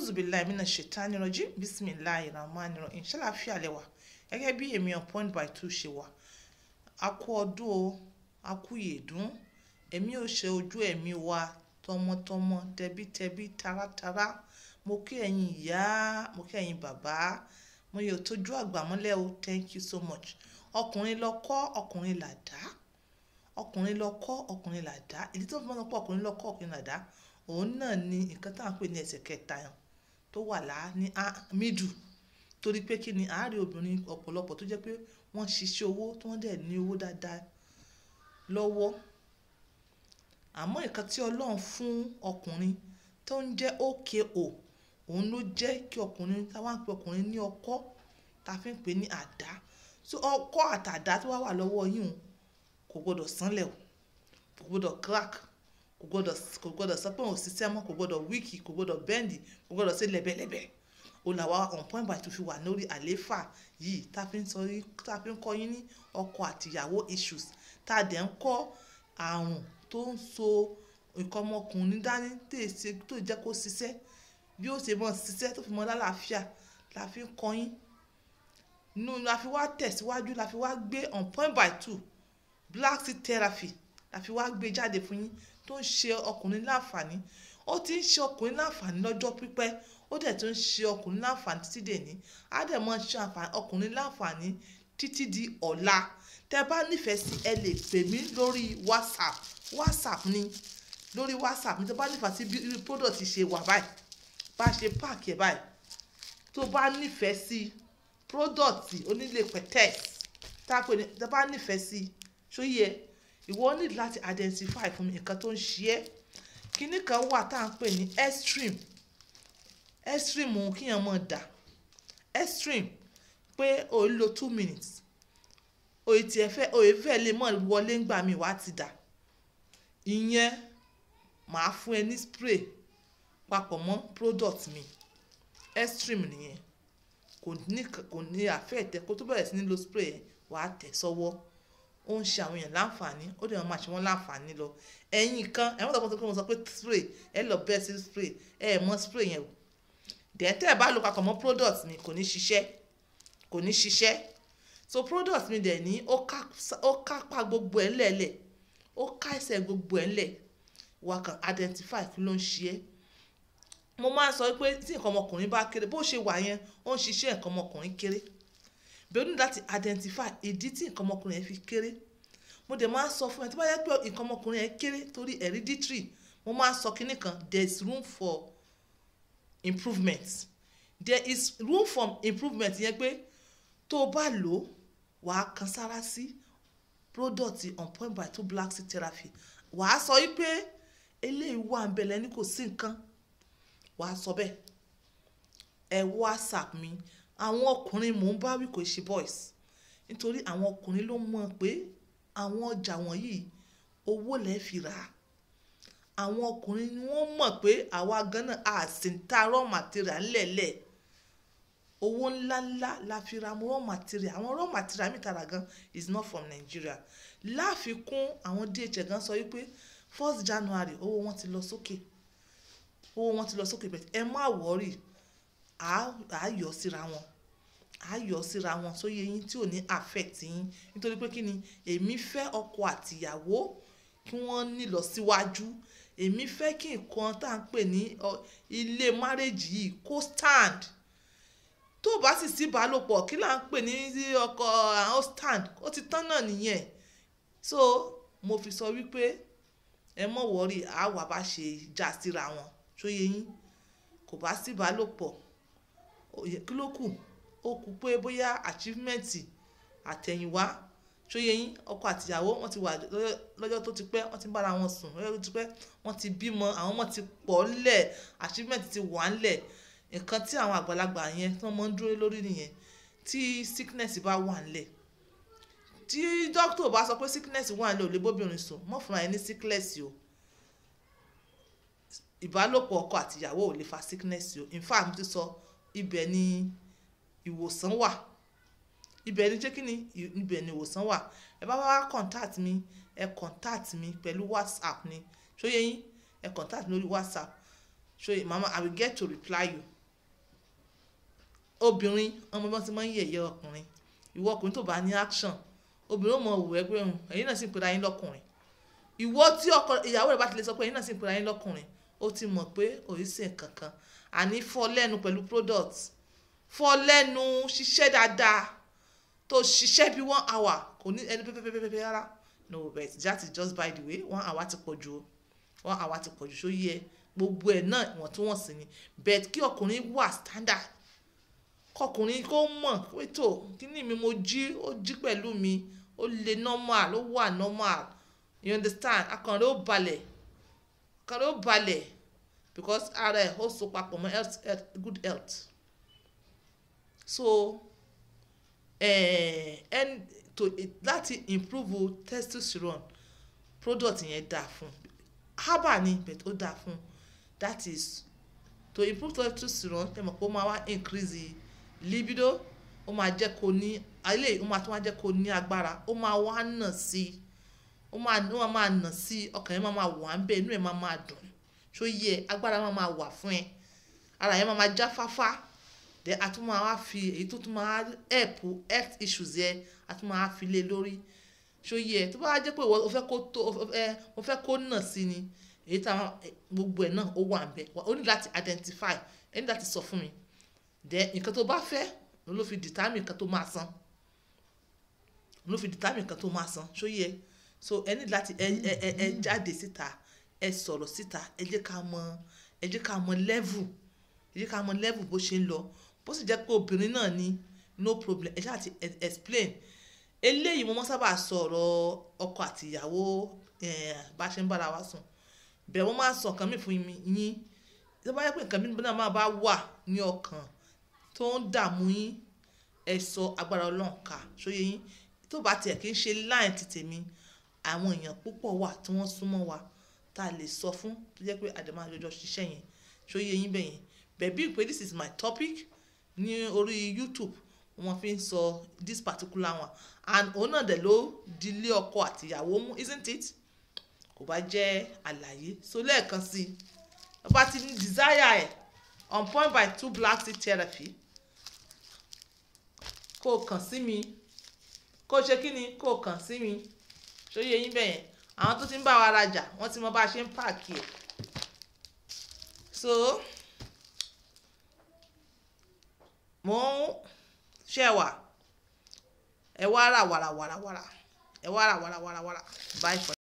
Auzubillahi minash shaitani rajim. Bismillahirrahmanirrahim. Ṣàlàáfíà lẹ wà. Gẹ́gẹ́ bí èmi on Point by 2 ṣe wà. A kú ọdún o, a kú ìyèdún. Èmi ò ṣe ojú ẹ̀mí wa tọmọtọmọ, tẹbítẹbí, taratara. Mo kí ẹ̀yin ìyá, mo kí ẹ̀yin bàbá. Mo yóò tójú àgbà mọ́lẹ̀ o. Thank you so much. Ọkùnrin lọ kọ́, ọkùnrin là dá. Ọkùnrin lọ kọ́, ọkùnrin là dá. Ìdí tó fi máa ń pọ̀ ọkùnrin lọ kọ́, ọkùnrin là dá. Òun náà ni nǹkan tá à ń pè ní ẹsẹ̀ kẹta yẹn tó wà ní middle. Torí pé kí ni àárín obìnrin ọ̀pọ̀lọpọ̀ tó jẹ́ pé wọ́n ṣiṣẹ́ owó tó wọ́n dẹ̀ ní owó dáadáa lọ́wọ́. Àmọ́ nǹkan tí Ọlọ́run fún ọkùnrin tó ń jẹ́ OKO, òun ló jẹ́ kí ọkùnrin táwa ń pe ọkùnrin ní ọkọ́ tá fi ń pè ní àdá. So ọkọ́ àtàdá tó wà lọ́wọ́ yín kò gbọdọ̀ sánlẹ̀ o, kò gbọdọ̀ crack, kò gbọdọ̀ sọ pé òun ṣiṣẹ́ mọ́, kò gbọdọ̀ wíìkì, kò gbọdọ̀ bẹ́ǹdì, kò gbọdọ̀ ṣe lẹ́bẹ̀lẹ́bẹ̀. Ó là wá on Point by 2 fi wà lórí àléfà yìí tá fi ń kọ́ yín ní ọkọ àtìyàwó issues, tá a dẹ̀ ń kọ́ àrùn tó ń so nǹkan ọmọkùnrin dání tó jẹ́ kó ṣiṣẹ́ bí ó ṣe mọ́ ṣiṣẹ́ tó fi mọ́ lálàáfíà la fi ń kọ́ yín. La fi wá tẹ̀síwájú, la fi wá gbé on Point by 2 black seed therapy la fi wá gbé jáde fún yín tó ń ṣe ọkùnrin láǹfààní. Ó ti ń ṣe ọkùnrin láǹfààní lọ́jọ́ pípẹ́, ó dẹ̀ tún ń ṣe ọkùnrin láǹfààní títí dèní. Á dẹ̀ mọ́ ṣe ọkùnrin láǹfààní títí di ọ̀la. Tẹ́ bá nífẹ̀ẹ́ sí ẹ lè pè mí lórí WhatsApp ni. Lórí WhatsApp ni tẹ́ bá nífẹ̀ẹ́ sí bí product ṣe wà báyìí, bá ṣe pack ẹ̀ báyìí. Tó bá nífẹ̀ẹ́ sí product onílé pẹ̀tẹ́s, tẹ́ bá nífẹ̀ẹ́ sí ṣóyẹ, ìwọ need láti identify fún mi nǹkan tó ń ṣe ẹ́. Kíní kan wà tá à ń pè ní extreme òun kíyàn mọ̀ dà. Extreme pé o lo 2 minutes, òye fẹ́ lè mọ̀ wọlé ńgbà mi wá ti dà. Ìyẹn màá fún ẹ ní spray papọ̀ mọ́ product mi. Extreme nìyẹn. Kò ní affect kó tó bẹ̀rẹ̀ sí ní lo spray yẹn wàá tẹ̀ sọ́wọ́. Ó ń ṣe àwọn èèyàn láǹfààní, ó dẹ̀ máa ṣe wọ́n láǹfààní lọ. Ẹ̀yin kan ẹ̀wọ̀n tó kọ́ sọ pé spray ẹ lọ bẹ́ẹ̀ sí spray mọ́ spray yẹn o. Dẹ̀ bá lo papọ̀ mọ́ product mi kò ní ṣiṣẹ́. So product mi dẹ̀ ní ó kápá gbogbo ẹ̀ lẹ́lẹ̀, ó ká ẹsẹ̀ gbogbo ẹ̀ lẹ̀. Wà kàn identify kí ló ń ṣe é. Mo máa ń sọ pé tí nǹkan ọmọkùnrin bá kéré bó ṣe wà yẹn ó ń ṣiṣẹ́ nǹkan ọmọkùnrin kéré. Bẹ́ẹ̀ ni láti identify ìdí tí nǹkan ọmọkùnrin yẹn fi kéré. Mo dẹ̀ máa ń sọ fún ẹ tí bá yẹ pé nǹkan ọmọkùnrin yẹn kéré torí hereditary, mo máa ń sọ kíní kan, there is room for improvement. There is room for improvement yẹn pé tó o bá lò wàá kan sára sí product on Point by 2 black seed therapy. Wàá sọ wípé eléyìí wà ń bẹ̀lẹ̀ ní kò sí nǹkan. Wàá sọ bẹ́ẹ̀. Ẹ WhatsApp mi. Àwọn ọkùnrin mò ń bá wí kò ṣe boys. Nítorí àwọn ọkùnrin ló mọ̀ pé àwọn ọjà wọ̀nyí owó lẹ́ fi rà. Àwọn ọkùnrin ni wọ́n mọ̀ pé àwa gan-an àsìntà raw material ńlẹ̀lẹ̀. Owó ńláńlá la fi ra raw material. Àwọn raw material mi tara gan is not from Nigeria. Láfikún àwọn DHL gan sọ wípé 1st January owó wọn ti lọ sókè. But ẹ má worry, a yọ síra wọn sóyè yín tí ò ní affect yín. Nítorí pé kí ni èmi fẹ́ ọkọ àtìyàwó kí wọ́n ní lọ síwájú. Èmi fẹ́ kí nǹkan tá à ń pè ní ilé marriage yìí kó stand. Tó bá sì sí ìbálòpọ̀ kí là ń pè ní ọkọ àwọn stand, ó ti tán náà nìyẹn. So mo fi sọ wípé ẹ má worry, a wà bá ṣe já síra wọn sóyè yín. Kò bá sí ìbálòpọ̀ kí ló kù? Ó kù pé bóyá achievement àtẹ̀yìnwá sóyè yín. Ọkọ àtìyàwó wọ́n ti wà lọ́jọ́ tó ti pẹ́, wọ́n ti ń bára wọn sùn lọ́jọ́ tó ti pẹ́, wọ́n ti bímọ, àwọn ọmọ ti pọ̀ ńlẹ̀, achievement ti wà ńlẹ̀. Nǹkan tí àwọn àgbàlagbà yẹn tí wọ́n máa ń dúró lórí nìyẹn. Tí sickness bá wà ńlẹ̀, tí doctor bá sọ pé sickness wà ńlẹ̀ ò lè bóbìnrin sùn, mọ́ fúnra ẹni sickness o. Ìbálòpọ̀ ọkọ àtìyàwó ò lè fa sickness o. In fact mo ti sọ ibẹ̀ ni ìwòsàn wà. Ibẹ̀ ni jẹ́ kí ni ibẹ̀ ni ìwòsàn wà. Ẹ bá wá contact mi, ẹ contact mi pẹ̀lú WhatsApp ni. Sóyè yín, ẹ contact mi lórí WhatsApp. so mama I will get to reply you. Obìnrin ọmọ bọ́n ti máa ń yẹ̀yẹ́ ọkùnrin, ìwọ ọkùnrin tó bá ní action obìnrin ó mọ òwú ẹ pé ẹ̀yin náà sì ń pera yín lọ́kùnrin. Ìwọ tí ìyàwó rẹ̀ bá ti lè sọ pé ẹ̀yin náà sì ń pera yín lọ́kùnrin, ó ti mọ̀ pé òye sì ń kankan. Àní fọ́ lẹ́nu pẹ̀lú product, fọ́ lẹ́nu ṣiṣẹ́ dáadáa, tó ṣiṣẹ́ bí 1 hour kò ní ẹni pẹ́pẹ́pẹ́pẹ́ rárá. No, but that is just by the way 1 hour ti pọ̀ jù 1 hour ti pọ̀ jù ṣó yẹ gbogbo ẹ̀ náà ìwọ̀ntúnwọ̀nsì ni. But kí ọkùnrin wà standard, kọkùnrin kó mọ̀ pé tó kíní mi mo jí ó jí pẹ̀lú mi, ó lè normal, ó wà normal, you understand. Akàn rẹ̀ ó balẹ̀ because ara ẹ̀ ó so papọ̀ mọ́ good health. So and láti improve testosterone product yẹn dáa fún herbal ni but ó dáa fún. That is to improve testosterone ẹ mọ̀ pé ó máa wá increase libido, ó máa jẹ́ kó ní ó máa tún wá jẹ́ kó ní agbára, ó máa wá nà sí, ó máa nà sí, ọkàn yẹn máa wà ń bẹ, inú ẹ̀ máa dùn ṣó yẹ agbára máa wà fún ẹ, ara yẹn máa já fáfá. Then a tún máa wá fi èyí tó tún máa help health issues yẹn a tún máa fi lé lórí ṣó yẹ. Tó bá jẹ́ pé o fẹ́ kó nà sí ni èyí táwọn gbogbo ẹ̀ náà ó wà ń bẹ, ó ní láti identify, ẹni láti sọ fún mi. Then nǹkan tó bá fẹ́ ló fi determine nǹkan tó máa san, ṣó yẹ. So ẹ ní láti ẹ jáde síta, ẹ sọ̀rọ̀ síta, ẹ jẹ́ ká mọ level bó ṣe ń lọ. Bó sì jẹ́ pé obìnrin náà ni no problem, ẹ ṣáà ti explain. Eléyìí mo mọ́ sábà sọ̀rọ̀ ọkọ àti ìyàwó bá ṣe ń bára wa sùn, bẹ́ẹ̀ wọ́n máa sọ nǹkan mi fún yín. Tó bá yẹ pé nǹkan mi náà máa bá wà ní ọkàn tó ń dààmú yín, ẹ sọ agbára Ọlọ́run ká ṣó yẹ yín. Tó bá tiẹ̀ kí ń ṣe line ti tèmi, àwọn èèyàn púpọ̀ wà tí wọ́n súnmọ́ wa tá a lè sọ fún tó jẹ́ pé àdèmá àjọjọ ṣiṣẹ́ yẹn ṣó yẹ yín bẹ́yẹn. Bẹ̀bí pé this is my topic ní orí YouTube wọ́n fi ń sọ this particular one, and òun náà dẹ̀ ló dilé ọkọ àti ìyàwó mú, isn't it? Kò bá jẹ́ àlàyé. So lẹ́ẹ̀kan sí ọba ti ní desire ẹ̀ on point by 2 black seed therapy, kó kàn sí mi, kó ṣe kí ni, kó kàn sí mi ṣó yẹ yín bẹ́yẹn. Àwọn tó ti ń bá wa rajà wọ́n ti mọ bá a ṣe ń pààkì ẹ̀. So mo ń ṣẹ̀wà ẹ wá rà wàràwàrà, bye for